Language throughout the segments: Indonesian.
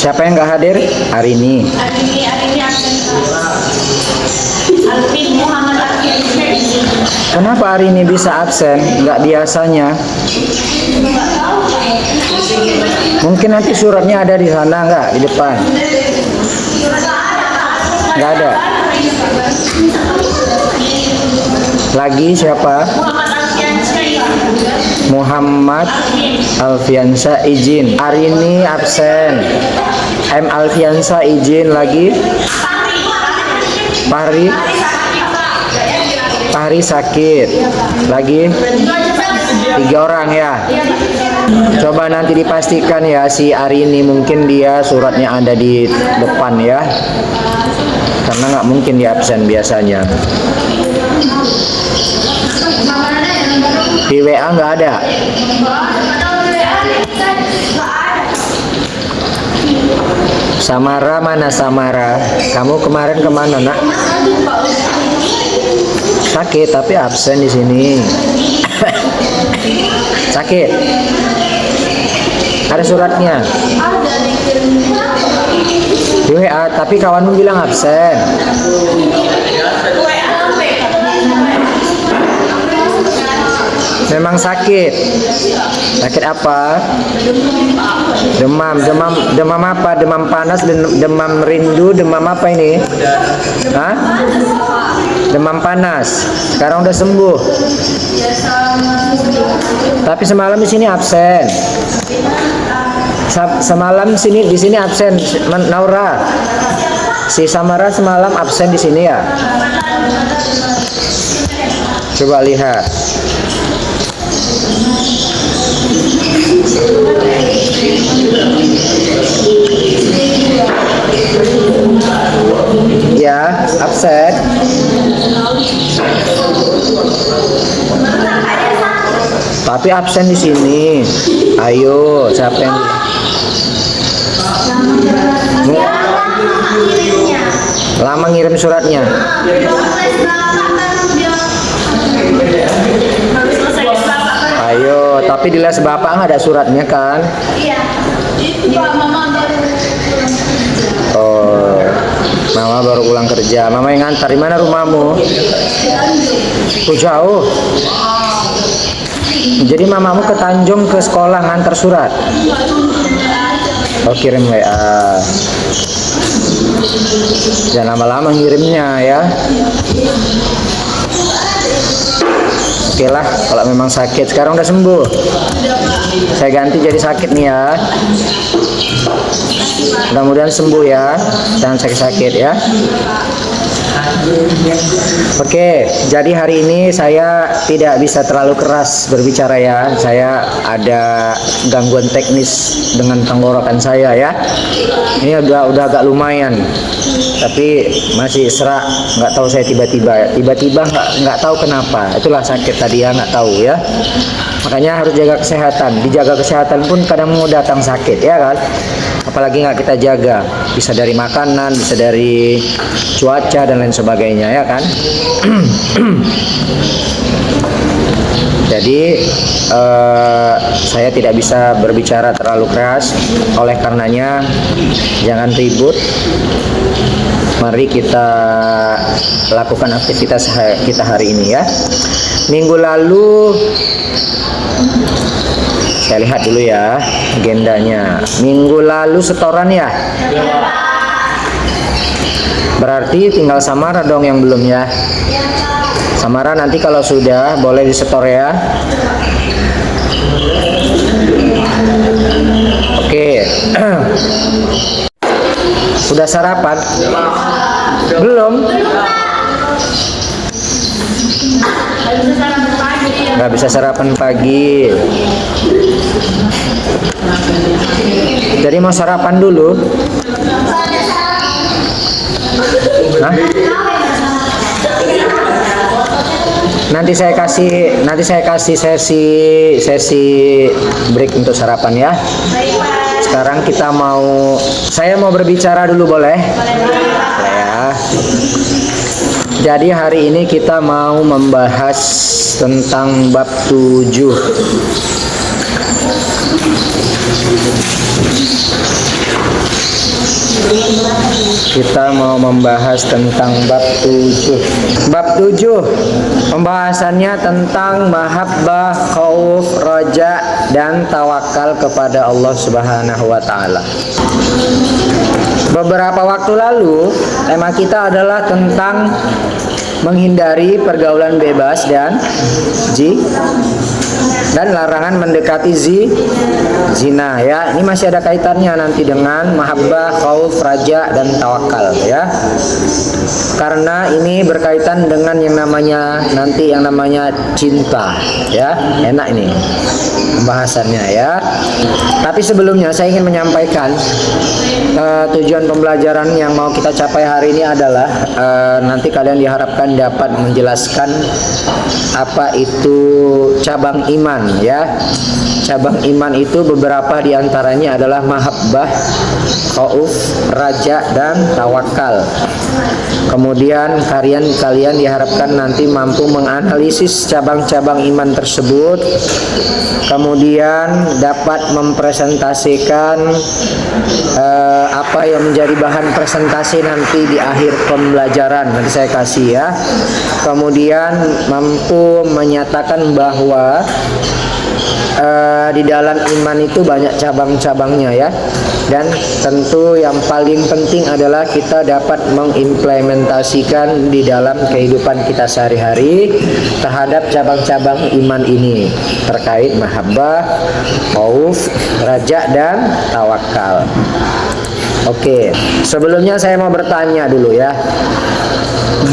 Siapa yang nggak hadir hari ini? Hari ini absen. Alvin Muhammad Alvin. Kenapa hari ini bisa absen? Nggak biasanya. Mungkin nanti suratnya ada di sana nggak? Di depan? Nggak ada. Lagi siapa? Muhammad Alfiansa izin. Hari ini absen. M Alfiansa izin lagi. Fahri sakit. Lagi 3 orang ya. Coba nanti dipastikan ya si Ari ini, mungkin dia suratnya ada di depan ya. Karena nggak mungkin dia absen biasanya. Di WA nggak ada. Samara mana Samara? Kamu kemarin kemana nak? Sakit tapi absen di sini. Sakit. Ada suratnya. Di WA tapi kawanmu bilang absen. Memang sakit. Sakit apa? Demam apa? Demam panas, demam rindu, demam apa ini? Hah? Demam panas. Sekarang udah sembuh. Tapi semalam di sini absen. Semalam di sini absen. Naura. Si Samara semalam absen di sini ya. Coba lihat. Ya, absen. Tapi absen di sini. Ayo, siapa yang lama ngirim suratnya? Ayo, tapi di les bapak nggak ada suratnya kan? Iya. Itu mama baru. Oh, mama baru pulang kerja. Mama yang ngantar. Di mana rumahmu? Oh, jauh. Jadi mamamu ke Tanjung ke sekolah ngantar surat. Oh, kirim WA. Jangan lama-lama ngirimnya ya. Oke lah, kalau memang sakit. Sekarang udah sembuh. Saya ganti jadi sakit nih ya. Mudah-mudahan sembuh ya. Jangan sakit-sakit ya. Oke, jadi hari ini saya tidak bisa terlalu keras berbicara ya. Saya ada gangguan teknis dengan tenggorokan saya ya. Ini udah agak lumayan, tapi masih serak. Nggak tahu saya tiba-tiba nggak tahu kenapa. Itulah sakit tadi ya, nggak tahu ya. Makanya harus jaga kesehatan. Dijaga kesehatan pun kadang mau datang sakit ya kan. Apalagi nggak kita jaga, bisa dari makanan, bisa dari cuaca dan lain sebagainya ya kan. Jadi saya tidak bisa berbicara terlalu keras, oleh karenanya jangan ribut. Mari kita lakukan aktivitas kita hari ini ya. Minggu lalu saya lihat dulu ya agendanya. Minggu lalu setoran ya. Berarti tinggal Samara dong yang belum ya. Samara nanti kalau sudah boleh disetor ya. Oke. Sudah sarapan? Belum? Nggak bisa sarapan pagi. Jadi mau sarapan dulu? Hah? Nanti saya kasih sesi break untuk sarapan ya. Sekarang saya mau berbicara dulu boleh? Boleh ya. Jadi hari ini kita mau membahas tentang bab 7. Kita mau membahas tentang bab 7. Bab 7 pembahasannya tentang mahabbah, khauf, raja dan tawakal kepada Allah Subhanahu wa taala. Beberapa waktu lalu tema kita adalah tentang menghindari pergaulan bebas dan larangan mendekati zina ya. Ini masih ada kaitannya nanti dengan mahabbah, khauf, raja dan tawakal ya. Karena ini berkaitan dengan yang namanya cinta ya. Enak ini pembahasannya ya. Tapi sebelumnya saya ingin menyampaikan tujuan pembelajaran yang mau kita capai hari ini adalah nanti kalian diharapkan dapat menjelaskan apa itu cabang iman ya. Cabang iman itu beberapa diantaranya adalah mahabbah, khauf, raja dan tawakal. Kemudian kalian diharapkan nanti mampu menganalisis cabang-cabang iman tersebut. Kemudian dapat mempresentasikan apa yang menjadi bahan presentasi nanti di akhir pembelajaran. Nanti saya kasih ya. Kemudian mampu menyatakan bahwa di dalam iman itu banyak cabang-cabangnya ya. Dan tentu yang paling penting adalah kita dapat mengimplementasikan di dalam kehidupan kita sehari-hari terhadap cabang-cabang iman ini terkait mahabbah, khauf, raja dan tawakal. Oke, sebelumnya saya mau bertanya dulu ya.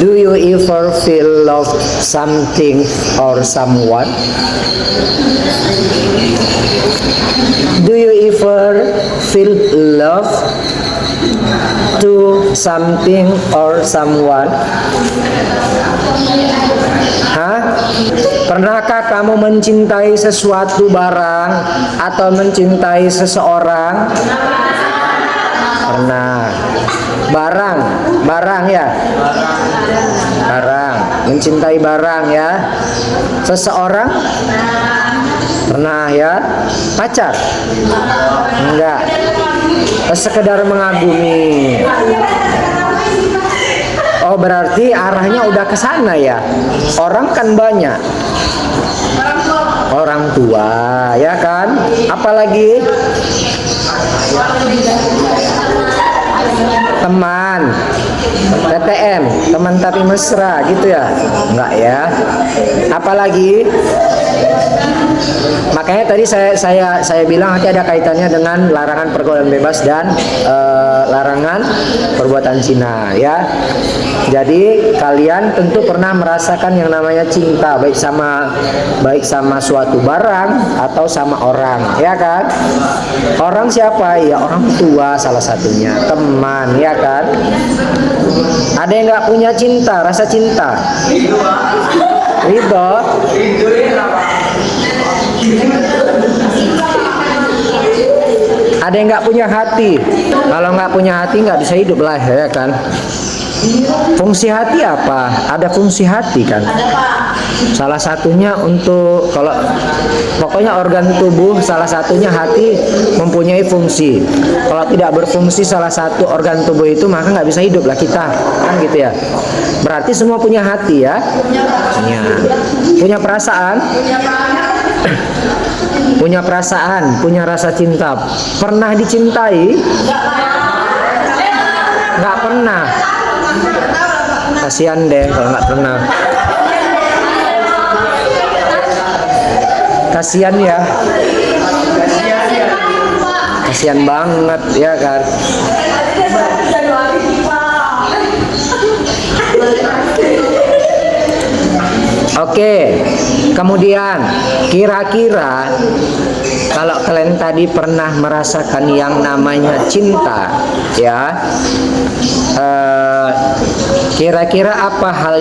Do you ever feel love something or someone? Do you ever feel love to something or someone? Pernahkah kamu mencintai sesuatu barang atau mencintai seseorang? Pernah. Barang ya. Barang, mencintai barang ya. Seseorang? Pernah ya. Pacar? Enggak. Sekedar mengagumi. Oh, berarti arahnya udah ke sana ya. Orang kan banyak. Orang tua, ya kan? Apalagi teman, TTM, teman tapi mesra gitu ya? Enggak ya. Apalagi makanya tadi saya bilang nanti ada kaitannya dengan larangan pergaulan bebas dan larangan perbuatan zina ya. Jadi kalian tentu pernah merasakan yang namanya cinta baik sama suatu barang atau sama orang ya kan. Orang siapa? Ya orang tua salah satunya, teman ya kan. Ada yang nggak punya cinta, rasa cinta? Ridho. Ada yang nggak punya hati? Kalau nggak punya hati nggak bisa hidup lah ya kan. Fungsi hati apa? Ada fungsi hati kan. Salah satunya untuk pokoknya organ tubuh salah satunya hati mempunyai fungsi. Kalau tidak berfungsi salah satu organ tubuh itu maka nggak bisa hidup lah kita kan gitu ya. Berarti semua punya hati ya. Punya perasaan. Punya perasaan, punya rasa cinta. Pernah dicintai? Nggak pernah. Kasihan deh kalau nggak pernah. Kasihan ya. Kasihan banget ya kan. Oke, kemudian kira-kira kalau kalian tadi pernah merasakan yang namanya cinta, ya, kira-kira apa hal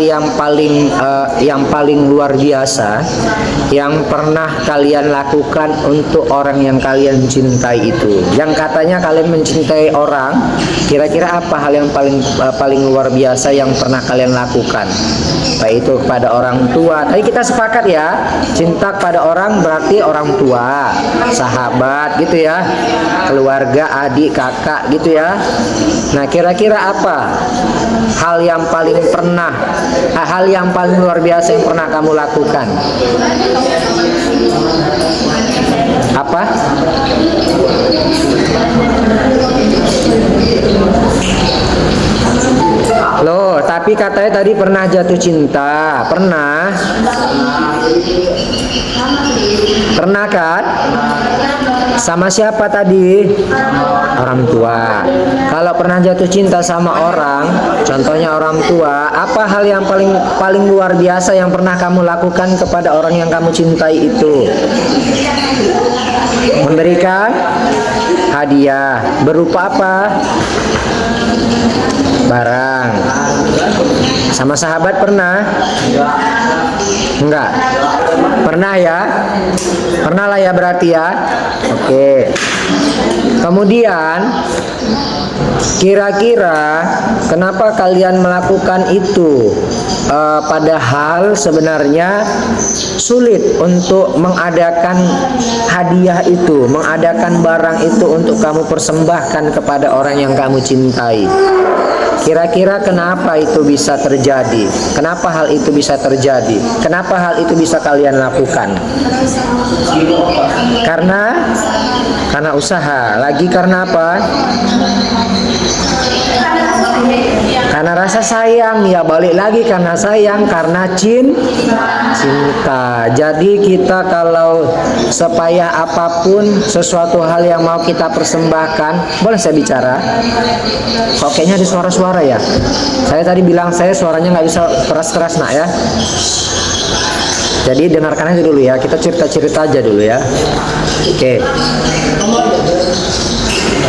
yang paling luar biasa yang pernah kalian lakukan untuk orang yang kalian cintai itu? Yang katanya kalian mencintai orang, kira-kira apa hal yang paling luar biasa yang pernah kalian lakukan? Baik itu kepada orang tua. Tadi kita sepakat ya, cinta kepada orang berarti orang tua. sahabat gitu ya, keluarga, adik, kakak gitu ya. Nah, kira-kira apa hal yang paling luar biasa yang pernah kamu lakukan? Apa? Loh, tapi katanya tadi pernah jatuh cinta. Pernah? Pernah kan? Sama siapa tadi? Orang tua. Kalau pernah jatuh cinta sama orang, contohnya orang tua, apa hal yang paling luar biasa yang pernah kamu lakukan kepada orang yang kamu cintai itu? Memberikan hadiah. Berupa apa? Barang. Sama sahabat pernah? Enggak. Pernah ya? Pernah lah ya berarti ya. Oke. Kemudian kira-kira kenapa kalian melakukan itu? Padahal sebenarnya sulit untuk mengadakan hadiah itu, mengadakan barang itu untuk kamu persembahkan kepada orang yang kamu cintai. Kira-kira kenapa itu bisa terjadi? Kenapa hal itu bisa terjadi? Kenapa hal itu bisa kalian lakukan? Karena usaha. Lagi karena apa? Karena rasa sayang. Ya balik lagi karena sayang, karena cinta. Jadi kita kalau sepayah apapun sesuatu hal yang mau kita persembahkan, boleh saya bicara? Kok kayaknya ada suara-suara ya? Saya tadi bilang saya suaranya nggak bisa keras-keras nak ya. Jadi dengarkan aja dulu ya. Kita cerita-cerita aja dulu ya. Oke.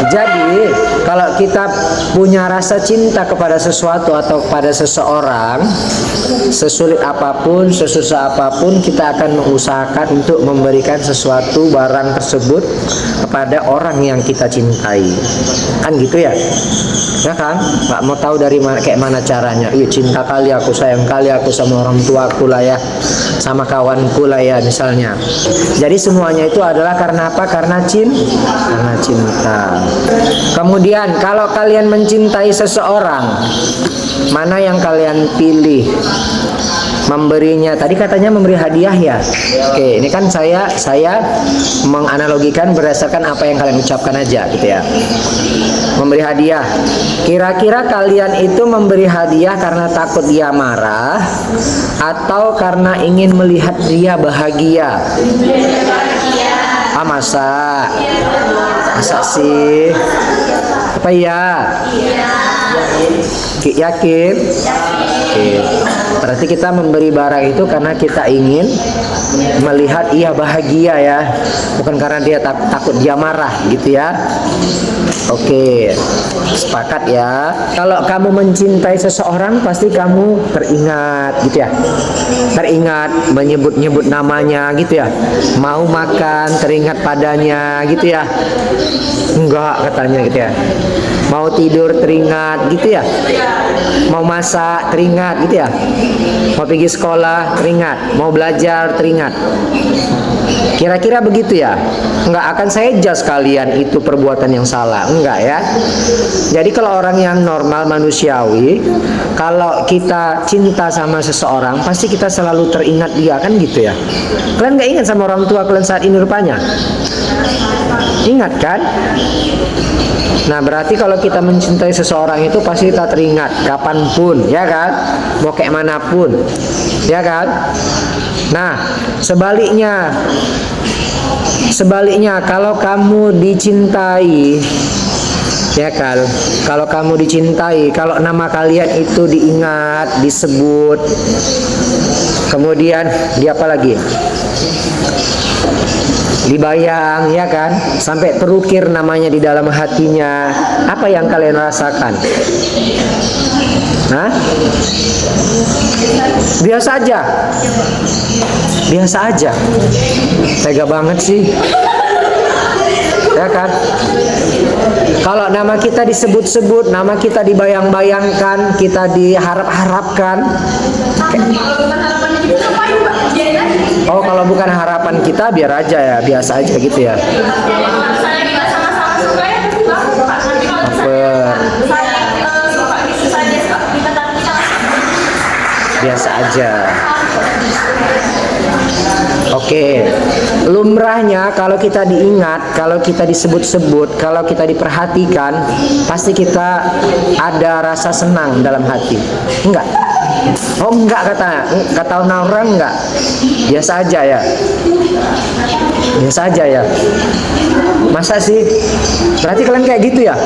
Jadi kalau kita punya rasa cinta kepada sesuatu atau kepada seseorang, sesulit apapun, sesusah apapun, kita akan mengusahakan untuk memberikan sesuatu barang tersebut kepada orang yang kita cintai. Kan gitu ya? Ya kan? Nggak mau tahu dari mana, kayak mana caranya. Cinta kali aku, sayang kali aku sama orang tuaku lah ya, sama kawanku lah ya misalnya. Jadi semuanya itu adalah karena apa? Karena cinta. Kemudian kalau kalian mencintai seseorang, mana yang kalian pilih memberinya? Tadi katanya memberi hadiah ya. Oke, ini kan saya menganalogikan berdasarkan apa yang kalian ucapkan aja gitu ya. Memberi hadiah. Kira-kira kalian itu memberi hadiah karena takut dia marah atau karena ingin melihat dia bahagia? Masa sih? Apa ya? Yakin? Oke. Berarti kita memberi barang itu karena kita ingin melihat ia bahagia ya, bukan karena dia takut dia marah gitu ya. Oke, sepakat ya. Kalau kamu mencintai seseorang pasti kamu teringat gitu ya. Teringat, menyebut-nyebut namanya gitu ya. Mau makan teringat padanya gitu ya. Enggak katanya gitu ya. Mau tidur teringat gitu ya. Mau masak teringat gitu ya. Mau pergi sekolah teringat. Mau belajar teringat. Kira-kira begitu ya. Enggak akan saya judge kalian itu perbuatan yang salah. Enggak ya. Jadi kalau orang yang normal manusiawi, kalau kita cinta sama seseorang pasti kita selalu teringat dia, kan gitu ya. Kalian nggak ingat sama orang tua kalian saat ini rupanya? Ingat kan? Nah berarti kalau kita mencintai seseorang itu pasti kita teringat kapanpun, ya kan? Mau kayak manapun, ya kan? Nah sebaliknya kalau kamu dicintai, ya kan? Kalau kamu dicintai, kalau nama kalian itu diingat, disebut, kemudian di apa lagi? Dibayang, ya kan? Sampai terukir namanya di dalam hatinya. Apa yang kalian rasakan? Hah? Biasa aja. Biasa aja. Tega banget sih. Ya kan? Kalau nama kita disebut-sebut, nama kita dibayang-bayangkan, kita diharap-harapkan. Kalau bukan harapannya gitu, ngapain Pak? Biarin aja. Oh, kalau bukan harapan kita biar aja ya, biasa aja gitu ya. Kalau saya juga sama-sama suka ya lakukan. Nanti kalau Apa? saya suka gitu saja kita tapi kita Biasa aja. Oke, lumrahnya kalau kita diingat, kalau kita disebut-sebut, kalau kita diperhatikan, pasti kita ada rasa senang dalam hati. Enggak? Oh enggak, kata orang enggak. Biasa aja ya. Biasa aja ya. Masa sih? Berarti kalian kayak gitu ya?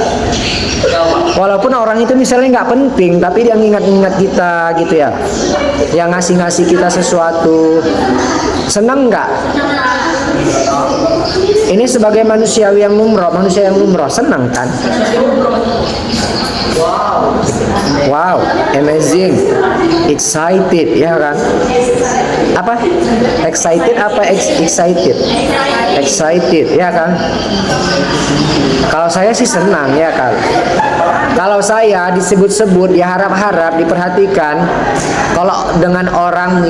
Walaupun orang itu misalnya nggak penting, tapi dia ngingat-ngingat kita gitu ya, yang ngasih-ngasih kita sesuatu, senang nggak? Ini sebagai manusiawi yang lumrah, manusia yang lumrah, senang kan? Wow, amazing, excited, ya kan? Apa? Excited apa excited? Excited, ya kan? Kalau saya sih senang, ya kan? Kalau saya disebut-sebut, ya harap-harap diperhatikan. Kalau dengan orang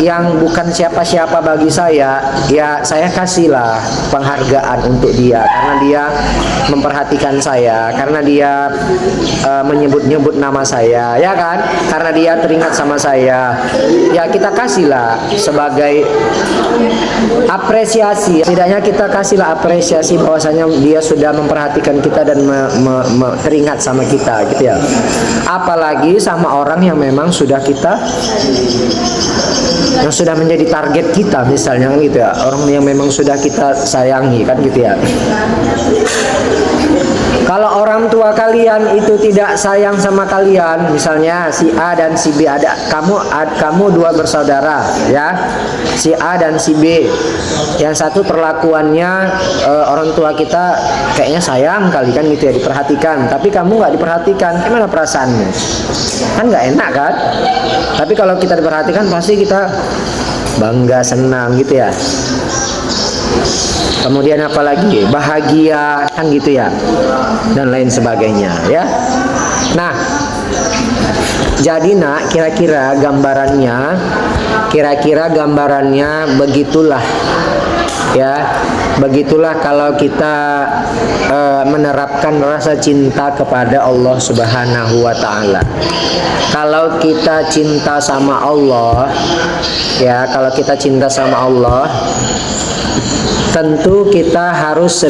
yang bukan siapa-siapa bagi saya, ya saya kasihlah penghargaan untuk dia karena dia memperhatikan saya, karena dia menyebut-nyebut nama saya, ya kan? Karena dia teringat sama saya. Ya kita kasihlah sebagai apresiasi. Setidaknya kita kasihlah apresiasi bahwasanya dia sudah memperhatikan kita dan teringat sama kita gitu ya. Apalagi sama orang yang memang sudah yang sudah menjadi target kita misalnya gitu ya, orang yang memang sudah kita sayangi kan gitu ya. Kalau orang tua kalian itu tidak sayang sama kalian, misalnya si A dan si B, ada kamu dua bersaudara ya, si A dan si B. Yang satu perlakuannya orang tua kita kayaknya sayang kali kan gitu ya, diperhatikan, tapi kamu nggak diperhatikan, gimana perasaanmu? Kan nggak enak kan? Tapi kalau kita diperhatikan pasti kita bangga, senang gitu ya. Kemudian apalagi bahagia kan gitu ya, dan lain sebagainya ya. Nah, jadi nak kira-kira gambarannya begitulah ya. Begitulah kalau kita menerapkan rasa cinta kepada Allah Subhanahu wa taala. Kalau kita cinta sama Allah ya, kalau kita cinta sama Allah, tentu kita harus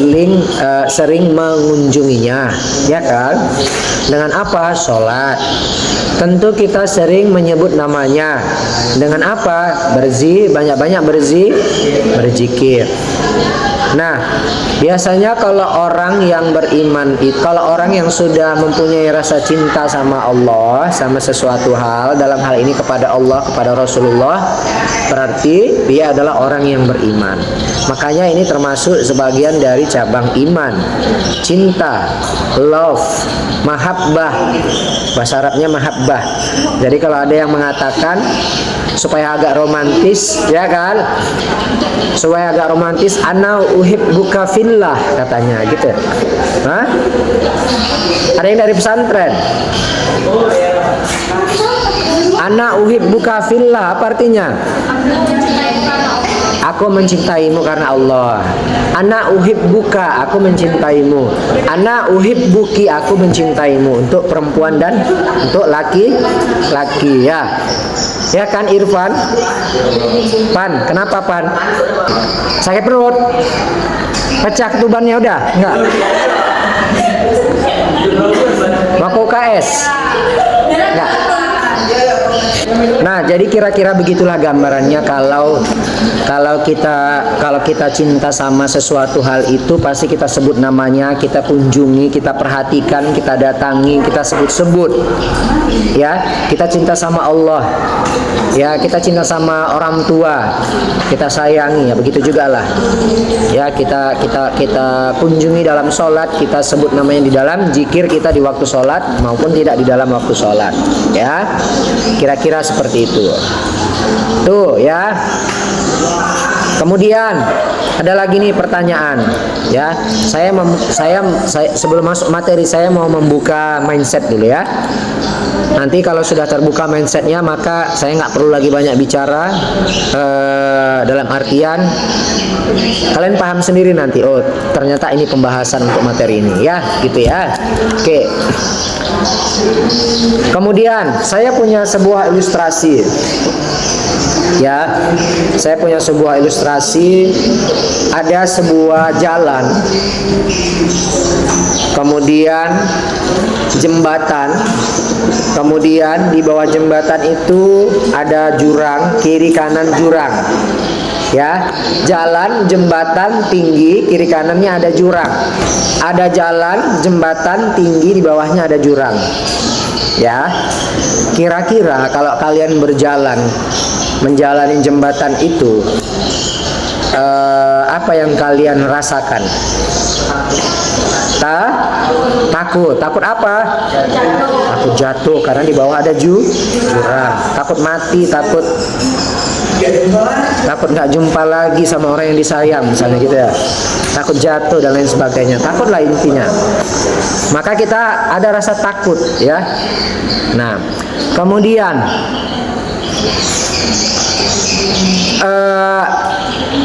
sering mengunjunginya, ya kan? Dengan apa? Sholat. Tentu kita sering menyebut namanya. Dengan apa? Banyak-banyak berzikir. Nah, biasanya kalau orang yang beriman itu, kalau orang yang sudah mempunyai rasa cinta sama Allah, sama sesuatu hal, dalam hal ini kepada Allah, kepada Rasulullah, berarti dia adalah orang yang beriman. Makanya ini termasuk sebagian dari cabang iman. Cinta, love, mahabbah. Bahasa Arabnya mahabbah. Jadi kalau ada yang mengatakan supaya agak romantis, ya kan? Supaya agak romantis, ana uhibbuka fillah katanya gitu. Hah? Ada yang dari pesantren. Ana uhibbuka fillah apa artinya? Aku mencintaimu karena Allah. Ana uhibbuka, aku mencintaimu. Ana uhibbuki, aku mencintaimu. Untuk perempuan dan untuk laki-laki ya. Ya kan Irfan? Pan, kenapa Pan? Sakit perut? Pecah ketubannya udah? Enggak? Mau ke UKS? Enggak? Nah, jadi kira-kira begitulah gambarannya kalau kita cinta sama sesuatu hal itu, pasti kita sebut namanya, kita kunjungi, kita perhatikan, kita datangi, kita sebut-sebut. Ya, kita cinta sama Allah. Ya, kita cinta sama orang tua, kita sayangi, ya begitu juga lah. Ya, kita kunjungi dalam sholat, kita sebut namanya di dalam zikir kita di waktu sholat maupun tidak di dalam waktu sholat. Ya, kira-kira seperti itu. Tuh ya. Kemudian ada lagi nih pertanyaan, ya. Saya sebelum masuk materi saya mau membuka mindset dulu ya. Nanti kalau sudah terbuka mindsetnya maka saya nggak perlu lagi banyak bicara. Dalam artian kalian paham sendiri nanti. Oh ternyata ini pembahasan untuk materi ini ya, gitu ya. Oke. Kemudian saya punya sebuah ilustrasi. Ya, saya punya sebuah ilustrasi. Ada sebuah jalan, kemudian jembatan, kemudian di bawah jembatan itu ada jurang, kiri kanan jurang. Ya, jalan jembatan tinggi, kiri kanannya ada jurang. Ada jalan jembatan tinggi, di bawahnya ada jurang. Ya, kira-kira kalau kalian berjalan menjalani jembatan itu, apa yang kalian rasakan? Takut apa? Takut jatuh karena di bawah ada jurang. Takut mati, takut nggak jumpa lagi sama orang yang disayang, misalnya gitu ya. Takut jatuh dan lain sebagainya. Takutlah intinya. Maka kita ada rasa takut, ya. Nah, kemudian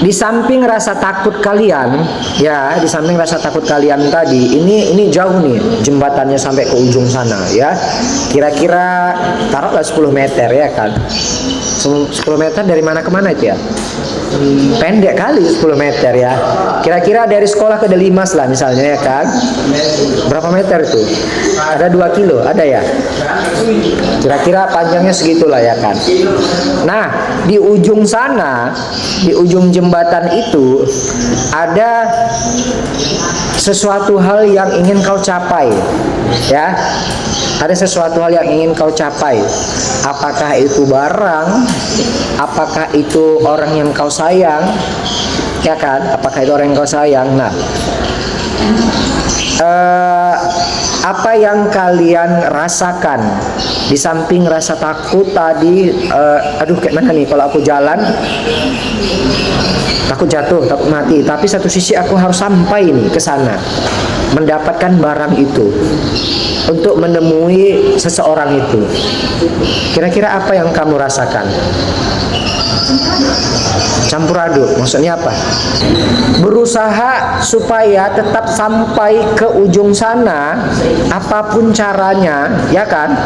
di samping rasa takut kalian, ya, di samping rasa takut kalian tadi, ini jauh nih jembatannya sampai ke ujung sana, ya. Kira-kira taruhlah 10 meter, ya kan. 10 meter dari mana ke mana itu ya? Pendek kali 10 meter ya. Kira-kira dari sekolah ke Delimas lah misalnya, ya kan. Berapa meter itu? Ada 2 kilo, ada ya? Kira-kira panjangnya segitulah, ya kan. Nah, di ujung sana, di ujung jembatan itu ada sesuatu hal yang ingin kau capai, ya. Ada sesuatu hal yang ingin kau capai. Apakah itu barang? Apakah itu orang yang kau sayang? Ya kan? Apakah itu orang yang kau sayang? Nah, apa yang kalian rasakan di samping rasa takut tadi? Aduh, kayak mana nih kalau aku jalan? Takut jatuh, takut mati. Tapi satu sisi aku harus sampai nih ke sana, mendapatkan barang itu, untuk menemui seseorang itu. Kira-kira apa yang kamu rasakan? Campur aduk, maksudnya apa? Berusaha supaya tetap sampai ke ujung sana, apapun caranya, ya kan?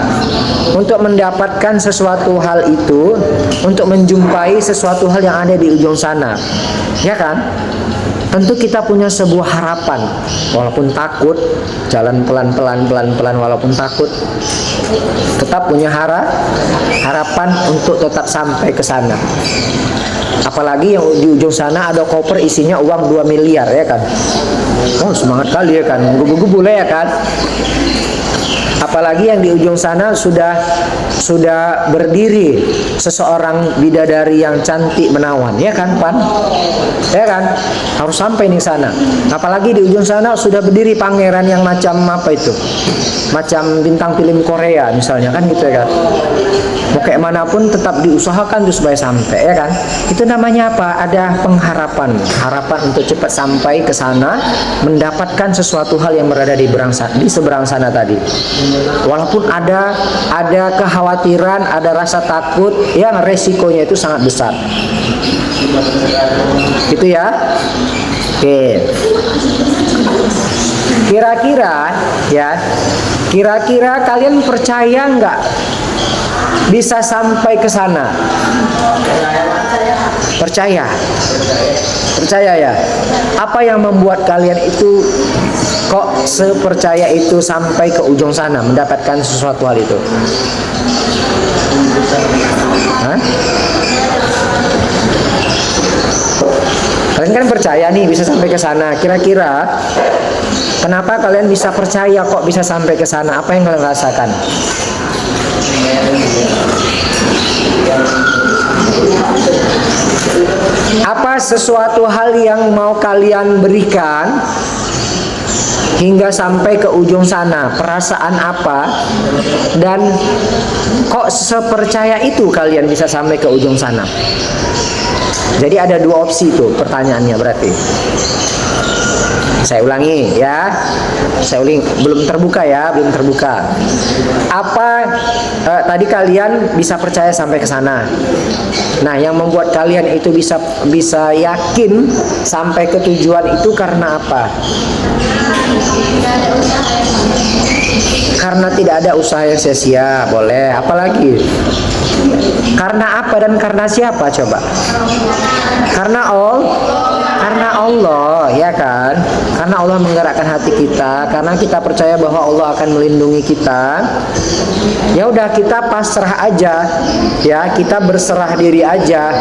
Untuk mendapatkan sesuatu hal itu, untuk menjumpai sesuatu hal yang ada di ujung sana, ya kan? Tentu kita punya sebuah harapan, walaupun takut, jalan pelan-pelan walaupun takut, tetap punya harapan untuk tetap sampai ke sana. Apalagi yang di ujung sana ada koper isinya uang 2 miliar, ya kan. Oh, semangat kali, ya kan, gubu-gubu lah, ya kan. Apalagi yang di ujung sana sudah berdiri seseorang bidadari yang cantik menawan, ya kan, Pan? Ya kan? Harus sampai di sana. Apalagi di ujung sana sudah berdiri pangeran yang macam apa itu? Macam bintang film Korea misalnya, kan gitu, ya kan? Mau kayak manapun tetap diusahakan tuh supaya sampai, ya kan? Itu namanya apa? Ada pengharapan, harapan untuk cepat sampai ke sana, mendapatkan sesuatu hal yang berada di seberang sana tadi. Walaupun ada kekhawatiran, ada rasa takut, yang resikonya itu sangat besar. Gitu ya. Oke. Kira-kira kalian percaya nggak bisa sampai ke sana? Percaya ya. Apa yang membuat kalian itu kok sepercaya itu sampai ke ujung sana, mendapatkan sesuatu hal itu? Hah? Kalian kan percaya nih bisa sampai ke sana. Kira-kira kenapa kalian bisa percaya kok bisa sampai ke sana? Apa yang kalian rasakan? Apa sesuatu hal yang mau kalian berikan hingga sampai ke ujung sana? Perasaan apa? Dan kok sepercaya itu kalian bisa sampai ke ujung sana? Jadi ada dua opsi tuh pertanyaannya berarti. Saya ulangi ya. Saya ulangi, belum terbuka ya, belum terbuka. Apa tadi kalian bisa percaya sampai ke sana? Nah, yang membuat kalian itu bisa yakin sampai ke tujuan itu karena apa? Karena tidak ada usaha yang sia-sia, boleh. Apalagi? Karena apa dan karena siapa coba? Karena Allah, ya kan? Karena Allah menggerakkan hati kita, karena kita percaya bahwa Allah akan melindungi kita. Ya udah, kita pasrah aja, ya, kita berserah diri aja.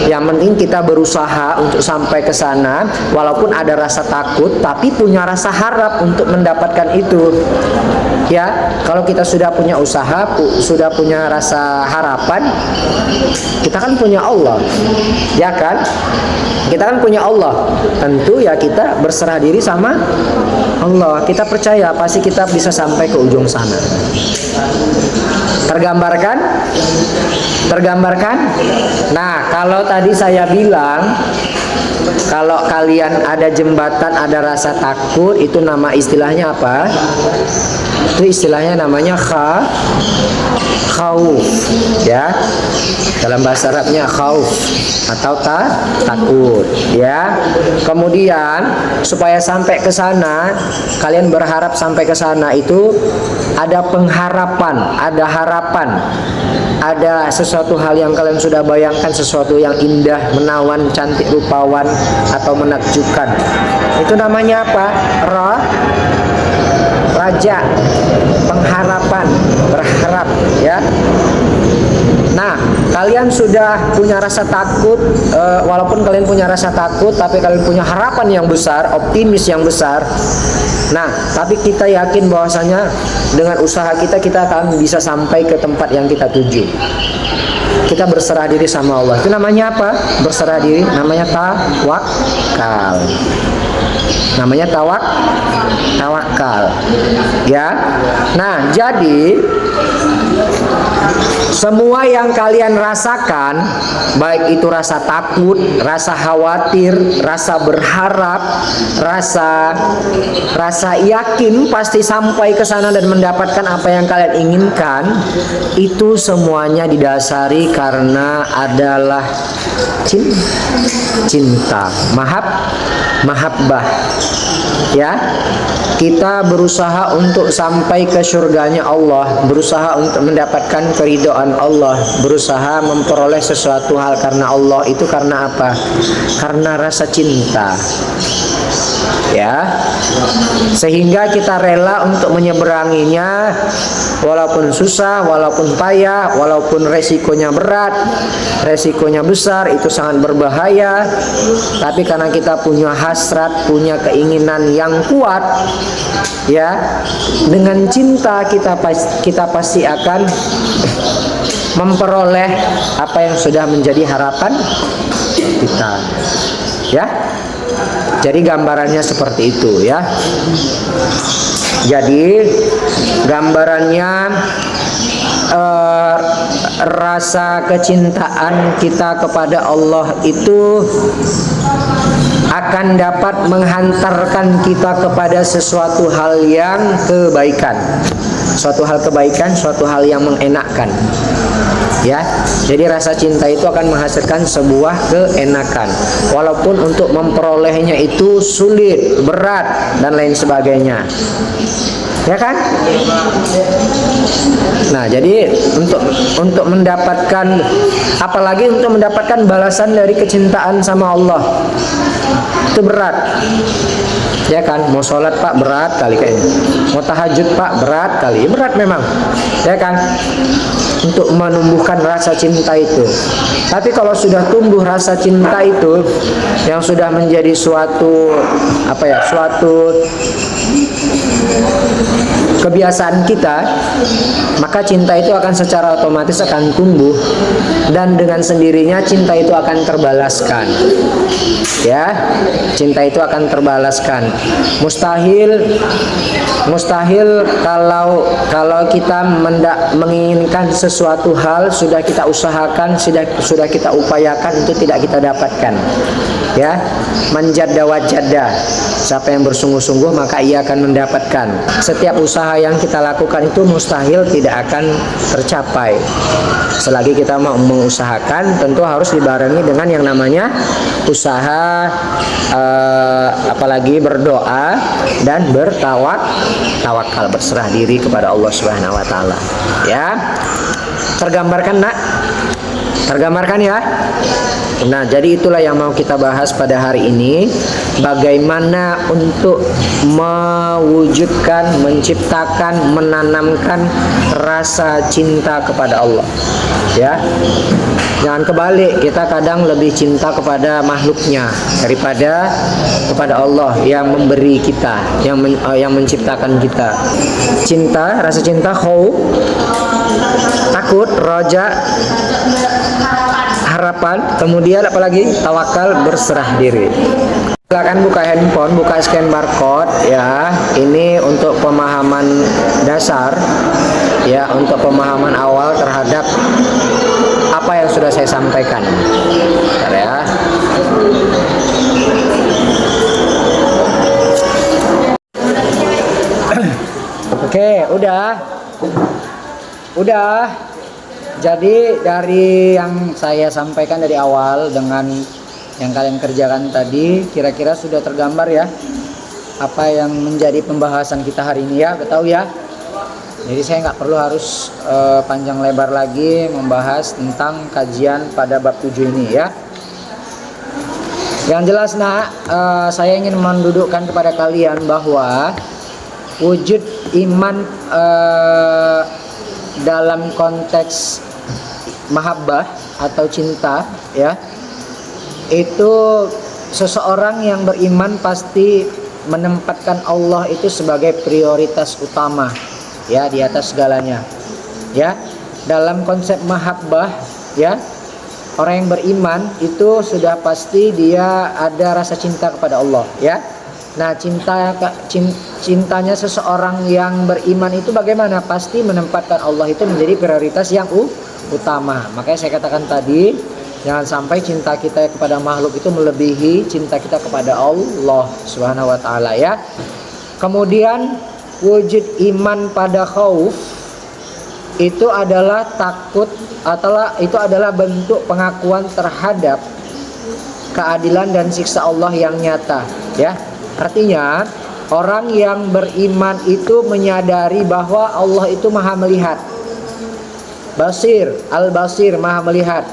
Yang penting kita berusaha untuk sampai ke sana, walaupun ada rasa takut, tapi punya rasa harap untuk mendapatkan itu. Ya, kalau kita sudah punya usaha, sudah punya rasa harapan, kita kan punya Allah, ya kan? Kita kan punya Allah, tentu ya kita berserah diri sama Allah. Kita percaya pasti kita bisa sampai ke ujung sana. Tergambarkan? Tergambarkan? Nah, kalau tadi saya bilang, kalau kalian ada jembatan, ada rasa takut, itu nama istilahnya apa? Itu istilahnya namanya khauf, ya. Dalam bahasa Arabnya khauf atau takut, ya. Kemudian supaya sampai ke sana, kalian berharap sampai ke sana itu ada pengharapan, ada harapan, ada sesuatu hal yang kalian sudah bayangkan, sesuatu yang indah, menawan, cantik, rupawan atau menakjubkan. Itu namanya apa? Raja, pengharapan, berharap, ya. Nah, kalian sudah punya rasa takut, walaupun kalian punya rasa takut, tapi kalian punya harapan yang besar, optimis yang besar. Nah, tapi kita yakin bahwasanya dengan usaha kita akan bisa sampai ke tempat yang kita tuju. Kita berserah diri sama Allah. Itu namanya apa? Berserah diri, namanya tawakal. Namanya tawakal. Ya. Nah, jadi semua yang kalian rasakan, baik itu rasa takut, rasa khawatir, rasa berharap, rasa yakin pasti sampai ke sana dan mendapatkan apa yang kalian inginkan, itu semuanya didasari karena adalah cinta, mahabbah. Ya, kita berusaha untuk sampai ke surganya Allah, berusaha untuk mendapatkan keridhaan Allah, berusaha memperoleh sesuatu hal karena Allah. Itu karena apa? Karena rasa cinta, ya, sehingga kita rela untuk menyeberanginya, walaupun susah, walaupun payah, walaupun resikonya berat, resikonya besar, itu sangat berbahaya. Tapi karena kita punya hasrat, punya keinginan yang kuat, ya, dengan cinta kita pasti akan memperoleh apa yang sudah menjadi harapan kita, ya. Jadi gambarannya seperti itu, ya. Jadi gambarannya rasa kecintaan kita kepada Allah itu akan dapat menghantarkan kita kepada sesuatu hal yang kebaikan, suatu hal kebaikan, suatu hal yang mengenakkan, ya. Jadi rasa cinta itu akan menghasilkan sebuah keenakan, walaupun untuk memperolehnya itu sulit, berat, dan lain sebagainya, ya kan? Nah, jadi untuk mendapatkan, apalagi untuk mendapatkan balasan dari kecintaan sama Allah, itu berat, ya kan? Mau sholat Pak berat kali kayaknya, mau tahajud Pak berat kali, berat memang, ya kan? Untuk menumbuhkan rasa cinta itu. Tapi kalau sudah tumbuh rasa cinta itu, yang sudah menjadi suatu suatu kebiasaan kita, maka cinta itu akan secara otomatis akan tumbuh, dan dengan sendirinya cinta itu akan terbalaskan. Ya, cinta itu akan terbalaskan. Mustahil kalau kita menginginkan sesuatu hal, sudah kita usahakan, sudah kita upayakan, itu tidak kita dapatkan. Ya, manjadda wajadda. Siapa yang bersungguh-sungguh maka ia akan mendapatkan. Setiap usaha yang kita lakukan itu mustahil tidak akan tercapai. Selagi kita mau mengusahakan, tentu harus dibarengi dengan yang namanya usaha, apalagi berdoa dan bertawakal, berserah diri kepada Allah Subhanahu wa taala. Ya. Tergambarkan, Nak? Tergambarkan ya. Nah, jadi itulah yang mau kita bahas pada hari ini, bagaimana untuk mewujudkan, menciptakan, menanamkan rasa cinta kepada Allah. Ya. Jangan kebalik, kita kadang lebih cinta kepada makhluknya daripada kepada Allah yang memberi kita, yang menciptakan kita. Cinta, rasa cinta, khauf, takut, roja, harapan, kemudian apalagi tawakal, berserah diri. Silakan buka handphone, buka scan barcode ya. Ini untuk pemahaman dasar ya, untuk pemahaman awal terhadap apa yang sudah saya sampaikan. Bentar ya. Oke, udah. Jadi dari yang saya sampaikan dari awal dengan yang kalian kerjakan tadi, kira-kira sudah tergambar ya apa yang menjadi pembahasan kita hari ini ya, tahu ya. Jadi saya nggak perlu harus panjang lebar lagi membahas tentang kajian pada bab 7 ini ya. Yang jelas, Nak, saya ingin mendudukkan kepada kalian bahwa wujud iman dalam konteks mahabbah atau cinta ya, itu seseorang yang beriman pasti menempatkan Allah itu sebagai prioritas utama ya, di atas segalanya ya. Dalam konsep mahabbah ya, orang yang beriman itu sudah pasti dia ada rasa cinta kepada Allah ya. Nah, cintanya seseorang yang beriman itu bagaimana? Pasti menempatkan Allah itu menjadi prioritas yang utama. Makanya saya katakan tadi, jangan sampai cinta kita kepada makhluk itu melebihi cinta kita kepada Allah Subhanahu wa taala ya. Kemudian wujud iman pada khauf itu adalah takut, atau itu adalah bentuk pengakuan terhadap keadilan dan siksa Allah yang nyata ya. Artinya orang yang beriman itu menyadari bahwa Allah itu maha melihat, basir, al-basir, maha melihat,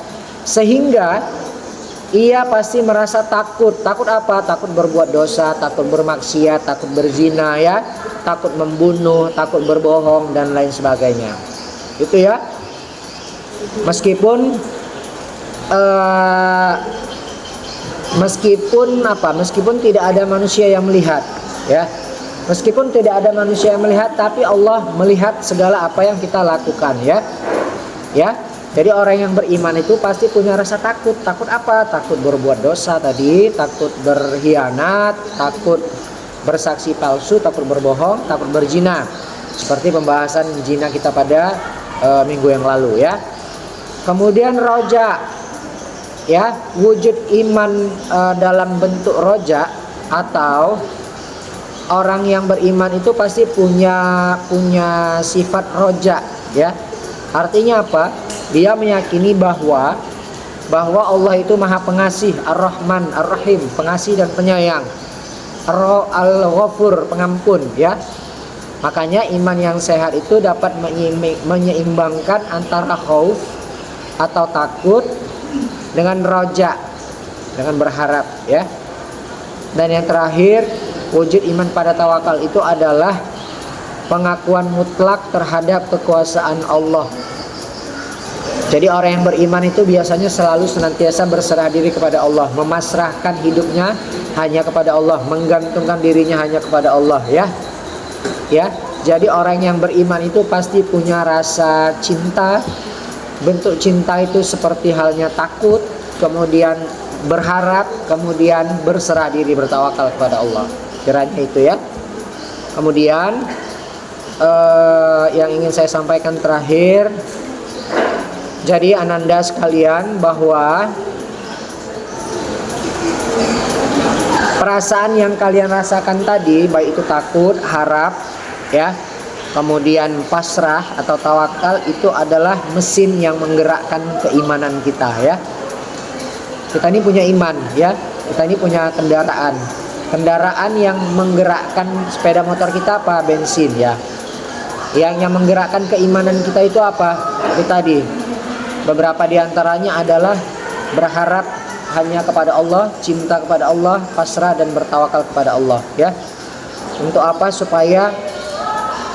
sehingga ia pasti merasa takut. Takut apa? Takut berbuat dosa, takut bermaksiat, takut berzina ya, takut membunuh, takut berbohong dan lain sebagainya. Itu ya. Meskipun tidak ada manusia yang melihat ya. Meskipun tidak ada manusia yang melihat, tapi Allah melihat segala apa yang kita lakukan ya. Ya. Jadi orang yang beriman itu pasti punya rasa takut. Takut apa? Takut berbuat dosa tadi, takut berkhianat, takut bersaksi palsu, takut berbohong, takut berzina. Seperti pembahasan zina kita pada minggu yang lalu ya. Kemudian roja ya, wujud iman dalam bentuk roja, atau orang yang beriman itu pasti punya sifat roja ya. Artinya apa? Dia meyakini bahwa Allah itu maha pengasih, ar-Rahman, ar-Rahim, pengasih dan penyayang, al-Ghafur, pengampun ya. Makanya iman yang sehat itu dapat menyeimbangkan antara khauf atau takut dengan roja, dengan berharap ya. Dan yang terakhir, wujud iman pada tawakal itu adalah pengakuan mutlak terhadap kekuasaan Allah. Jadi orang yang beriman itu biasanya selalu senantiasa berserah diri kepada Allah, memasrahkan hidupnya hanya kepada Allah, menggantungkan dirinya hanya kepada Allah ya. Ya. Jadi orang yang beriman itu pasti punya rasa cinta. Bentuk cinta itu seperti halnya takut, kemudian berharap, kemudian berserah diri, bertawakal kepada Allah. Kiranya itu ya. Kemudian yang ingin saya sampaikan terakhir, jadi ananda sekalian, bahwa perasaan yang kalian rasakan tadi, baik itu takut, harap, ya, kemudian pasrah atau tawakal, itu adalah mesin yang menggerakkan keimanan kita, ya. Kita ini punya iman, ya. Kita ini punya kendaraan. Kendaraan yang menggerakkan sepeda motor kita apa? Bensin, ya. Yang menggerakkan keimanan kita itu apa? Itu tadi. Beberapa diantaranya adalah berharap hanya kepada Allah, cinta kepada Allah, pasrah dan bertawakal kepada Allah, ya. Untuk apa? Supaya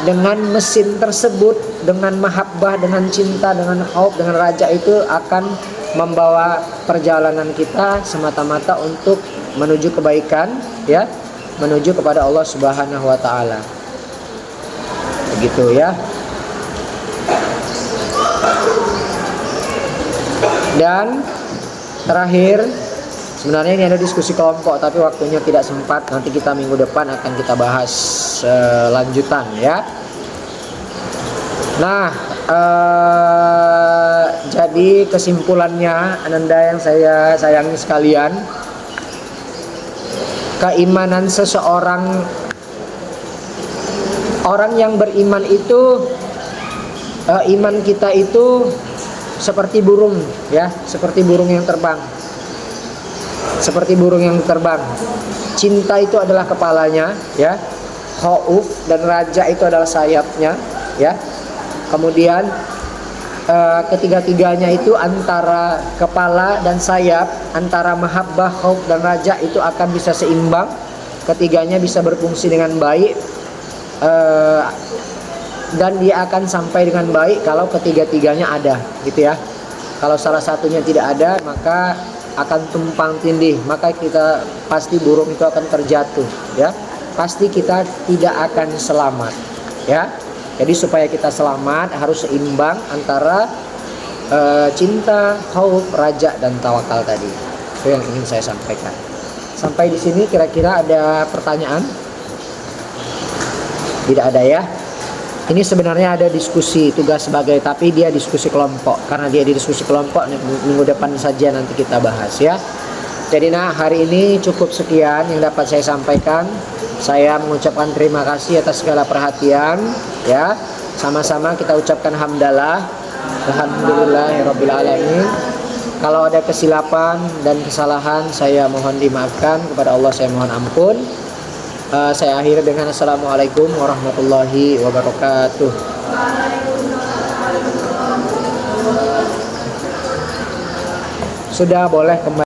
dengan mesin tersebut, dengan mahabbah, dengan cinta, dengan khauf, dengan raja, itu akan membawa perjalanan kita semata-mata untuk menuju kebaikan, ya, menuju kepada Allah Subhanahu wa taala. Begitu, ya. Dan terakhir, sebenarnya ini ada diskusi kelompok tapi waktunya tidak sempat. Nanti kita minggu depan akan kita bahas lanjutan, ya. Nah, jadi kesimpulannya, ananda yang saya sayangi sekalian, keimanan seseorang, orang yang beriman itu, iman kita itu seperti burung, ya, seperti burung yang terbang. Seperti burung yang terbang. Cinta itu adalah kepalanya, ya. Khauf dan raja itu adalah sayapnya, ya. Kemudian ketiga-tiganya itu antara kepala dan sayap, antara mahabbah, khauf dan raja itu akan bisa seimbang. Ketiganya bisa berfungsi dengan baik, dan dia akan sampai dengan baik kalau ketiga-tiganya ada, gitu ya. Kalau salah satunya tidak ada, maka akan tumpang tindih, maka kita pasti burung itu akan terjatuh, ya. Pasti kita tidak akan selamat, ya. Jadi supaya kita selamat harus seimbang antara cinta, khauf, raja dan tawakal tadi. Itu yang ingin saya sampaikan. Sampai di sini kira-kira ada pertanyaan? Tidak ada, ya. Ini sebenarnya ada diskusi tugas sebagai, tapi dia diskusi kelompok. Karena dia di diskusi kelompok, minggu depan saja nanti kita bahas, ya. Jadi hari ini cukup sekian yang dapat saya sampaikan. Saya mengucapkan terima kasih atas segala perhatian, ya. Sama-sama kita ucapkan hamdalah, alhamdulillahirabbil alamin. Kalau ada kesilapan dan kesalahan, saya mohon dimaafkan, kepada Allah saya mohon ampun. Saya akhiri dengan assalamualaikum warahmatullahi wabarakatuh. Sudah boleh kembali.